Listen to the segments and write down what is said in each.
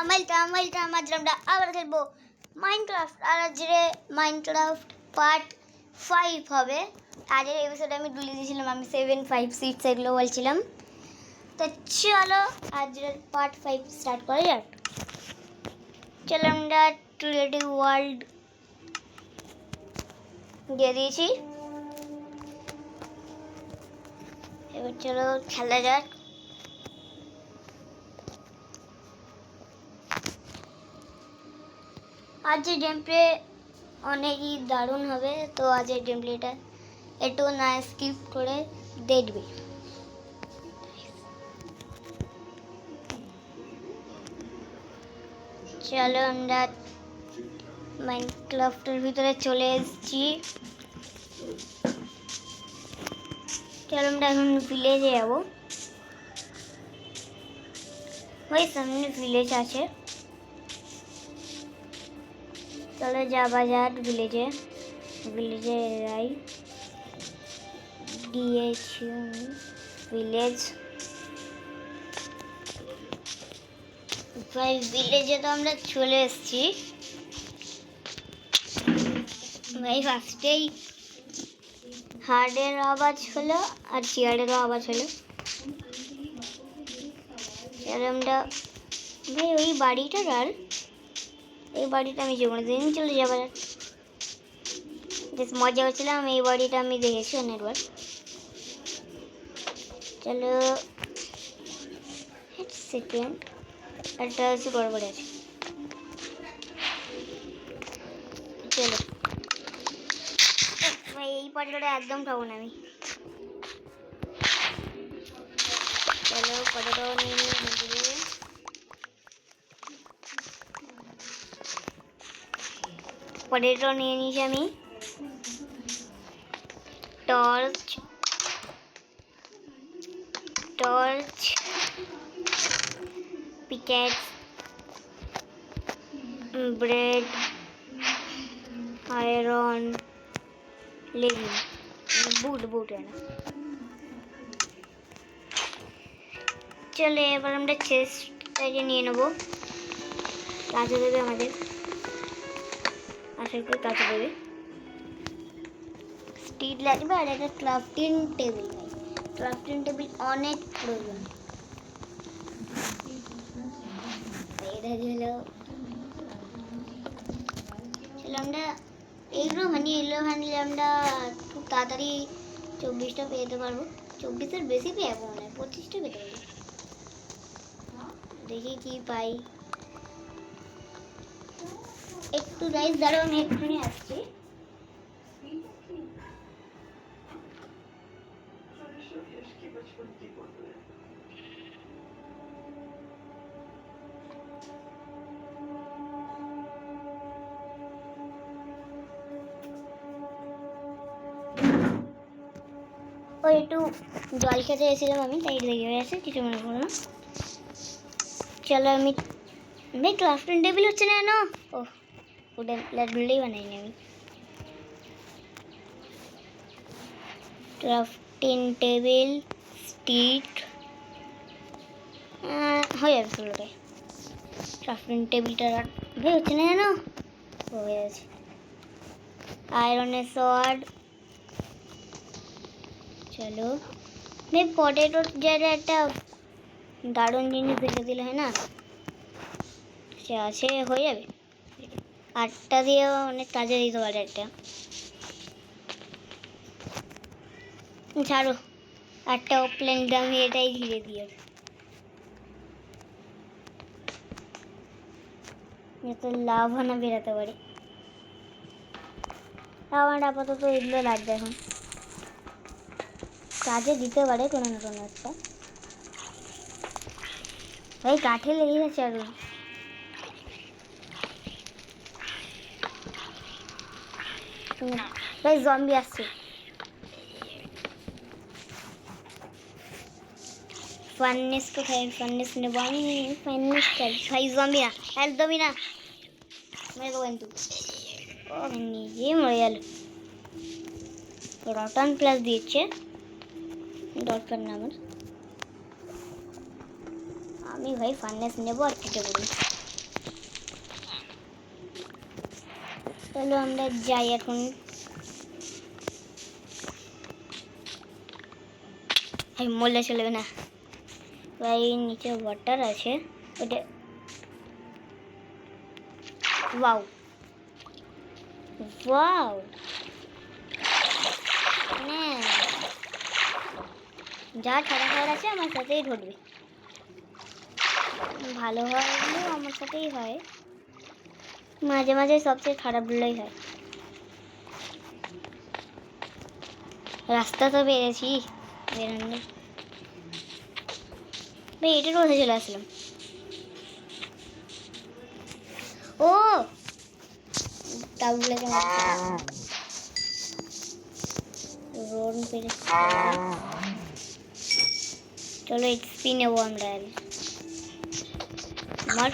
Welcome আজ আমরা আবার খেলবো মাইনক্রাফট। আর আজকে মাইনক্রাফট পার্ট 5 হবে। আগের এপিসোডে আমি ভুলে দিয়েছিলাম, আমি 7, 5, 6 এগুলো বলছিলাম। তো চলো আজকের পার্ট 5 স্টার্ট করা যাক। চলো আমরা ক্রিয়েটিভ ওয়ার্ল্ড দিয়ে দিয়েছি, এবার চলো খেলা যাক। আজকের গেম প্লে অনেকই দারুণ হবে, তো আজকের গেম প্লেটা একটু না স্কিপ করে দেখবে। চলো আমরা মাইনক্রাফটের ভিতরে চলে এসেছি। চলো আমরা এখন ভিলেজে যাবো। ওই সামনে ভিলেজ আছে, চলো যাওয়া যাক ভিলেজে। যাই, দিয়েছি ভিলেজ। ভিলেজে তো আমরা চলে এসেছি ভাই। ফার্স্টেই হার্ডের আওয়াজ হলো আর চেয়ারেরও আওয়াজ হলো। চলো আমরা ভাই ওই বাড়িটা আর এই বাড়িটা আমি যে কোনো দিন চলে যাবো। বেশ মজা হচ্ছিলাম, এই বাড়িটা আমি দেখেছি অনেকবার। চলো সেকেন্ড একটা হচ্ছে গড়বড়ে আছে। চলো ভাই এই পটেটোটা একদম খাবো না আমি। চলো পটেটো নিয়ে নিয়ে পটেটো নিয়ে নিয়েছি আমি। টর্চ পিকেট, ব্রেড, আয়রন, লেগিং, বুট এনা। চলে এবার আমরা চেস্টটাকে নিয়ে নেবো। কাজে দেবে আমাদের, আশা করি কাজে দেবে। স্টিল লাগবে আর একটা ক্রাফটিং টেবিল। ক্রাফটিং টেবিল অনেক প্রয়োজন। এটা হলো আমরা এইগুলো ভাঙলে আমরা খুব তাড়াতাড়ি 24টা পেতে পারবো। 24-এর বেশি পেয়ে যাবো, মনে হয় 25টা পেতে পারবো। দেখি কি পাই। একটু রাইস দাঁড়াও, আমি এক্ষুনি আসছি। ওই একটু জল খেতে এসেছিলাম আমি, তাই লেগে গেছে, কিছু মনে করো না। চলো আমি ভাই ক্রাফটিং টেবিল হচ্ছে না না। ও উডেন প্লেটগুলোই বানাইনি আমি। ক্রাফটিং টেবিল স্টিক হয়ে যাবে পুরোটাই। ক্রাফটিং টেবিলটা ভাই হচ্ছে না জানো, হয়ে গেছে। আয়রনের শর্ট। চলো ভাই পটেটোর জায়গায় একটা দারুণ জিনিস দেখে দিলে হয় না, সে আছে হয়ে যাবে। আটটা দিয়েও অনেক কাজে দিতে পারে একটা। ছাড়ো একটা প্লেন দামি, এটাই ধীরে দিয়ে যাতে লাভা বেরোতে পারে। আমার আপাতত এগুলো লাগবে, এখন কাজে দিতে পারে কোনো না কোনো একটা। ভাই কাঠে লেগে গেছে আগুন। ভাই জম্বি আসছে। ফার্নেস কোথায়? ফার্নেস নেবো আমি। ফার্নেস চাই ভাই, জম্বি না একদমই না, মেরে দেবো কিন্তু। ও নিজেই মরে গেল। রটন প্লাস দিয়েছে, দরকার না আমার। আমি ভাই ফার্নেস নেবো আর কেটে পড়ি। চলো আমরা যাই এখন। মরলে চলবে না ভাই, নিচে ওয়াটার আছে ওটা। ওয়াও ওয়াও, যা ঠাড়া খাবার আছে আমার সাথেই ঢুকবে। ভালো হয় আমার সাথেই হয়, মাঝে মাঝে সবচেয়ে খারাপগুলোই হয়। রাস্তা তো পেরেছি বেরোনো, ভাই এটার মধ্যে চলে আসলাম। ও তাগুলোকে রোড পেরে চলো এক্সপি নেবো আমরা। আমার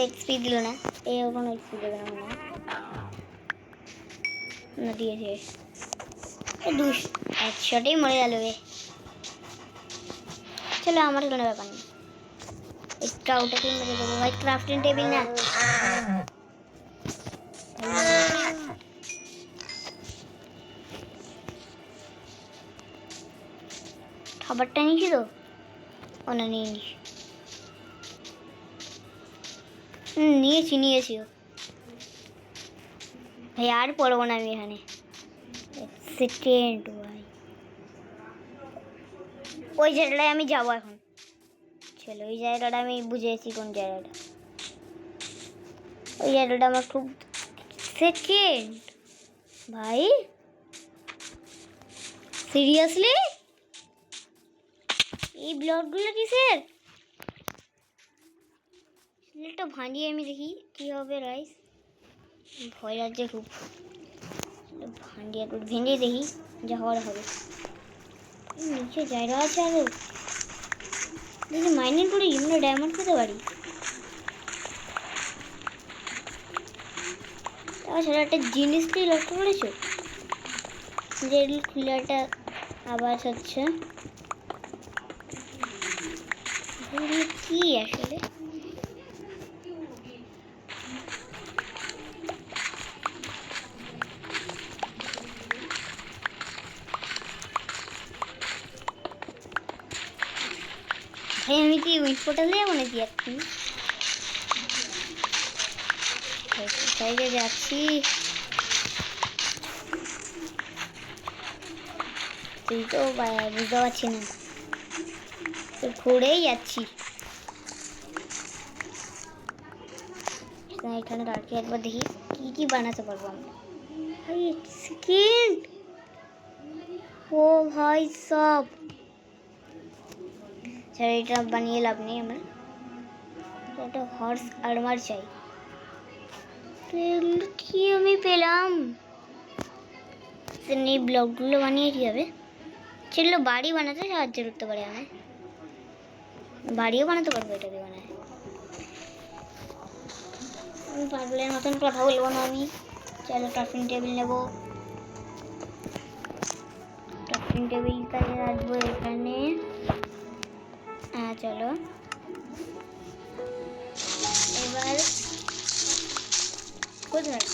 এক্সপি দিল না, এই কোনো এক্সপি দেবে না মনে হয় না, দিয়েছে 100টাই মরে গেল। চলো আমার কোনো ব্যাপার নেই, একটা ওটাকে মেরে দেবো ভাই। ক্রাফটিং টেবিল না, খাবারটা নিয়েছি তো, ও না নিয়ে নিয়েছি ভাই। আর পড়বো না আমি এখানে, সেকেন্ড ভাই। ওই জায়গাটায় আমি যাবো এখন। চলো ওই জায়গাটা আমি বুঝেছি কোন জায়গাটা, ওই জায়গাটা আমার খুব সেকেন্ড ভাই। সিরিয়াসলি এই ব্লকগুলো কিসের? একটা ভাঙিয়ে আমি দেখি কি হবে। রাইস ভয় লাগছে খুব, ভাঙিয়ে ভেঙে দেখি যা হওয়ার হবে। নিচে জায়গা আছে আরো, দেখি মাইনিং করে আমরা ডায়মন্ড পেতে পারি। তাছাড়া একটা জিনিসটি লক্ষ্য করেছো, যে খুলাটা আওয়াজ হচ্ছে, কি আসলে? ভাই আমি কি উইট পোর্টালে যাবো নাকি এখন? সাইডে যাচ্ছি, তুই তো বুঝতে পারছি না, তো ঘুরেই যাচ্ছি। এখানে দাঁড়িয়ে একবার দেখি কি কি বানাতে পারবো আমরা। ভাই সেকেন্ড, ও ভাই সব এটা বানিয়ে লাভ নেই, আমার একটা হর্স আর্মার চাই। কি আমি পেলাম? এই ব্লকগুলো বানিয়ে কি হবে? সেগুলো বাড়ি বানাতে সাহায্য করতে পারে, আমি বাড়িও বানাতে পারবো এটা দিয়ে বানায়। আমি পাগলের মতন কথা বলবো না আমি। চলো ক্রাফটিং টেবিল নেবো, ক্রাফটিং টেবিলটা রাখবো এখানে। হ্যাঁ চলো এবার কোথায়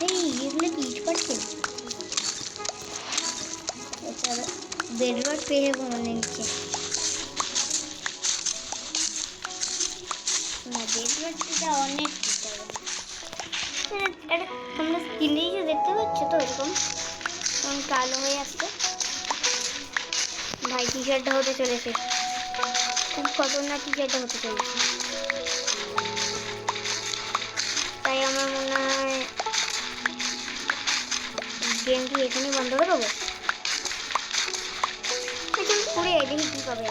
এই এগুলো কি ইট পাচ্ছে? চলো বেডরক পেয়ে যাবো মনে নিচ্ছে না, বেডরকটা অনেক তোমরা স্কিনে দেখতে পাচ্ছ তো এরকম কালো হয়ে আসছে। ভাই টি শার্টটা হতে চলেছে, খুব খতরনাক টি শার্টটা হতে চলেছে। তাই আমার মনে হয় গেমটি এখানে বন্ধ করে দেবো। পুরে দেখি কি পাবে।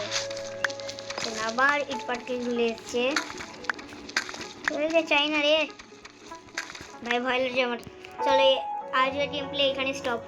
আবার ইট পাটকে গুলে এসছে, চাই না রে ভাই, ভয় লাগছে আমার। চলো আজকের গেম প্লে এখানে স্টপ।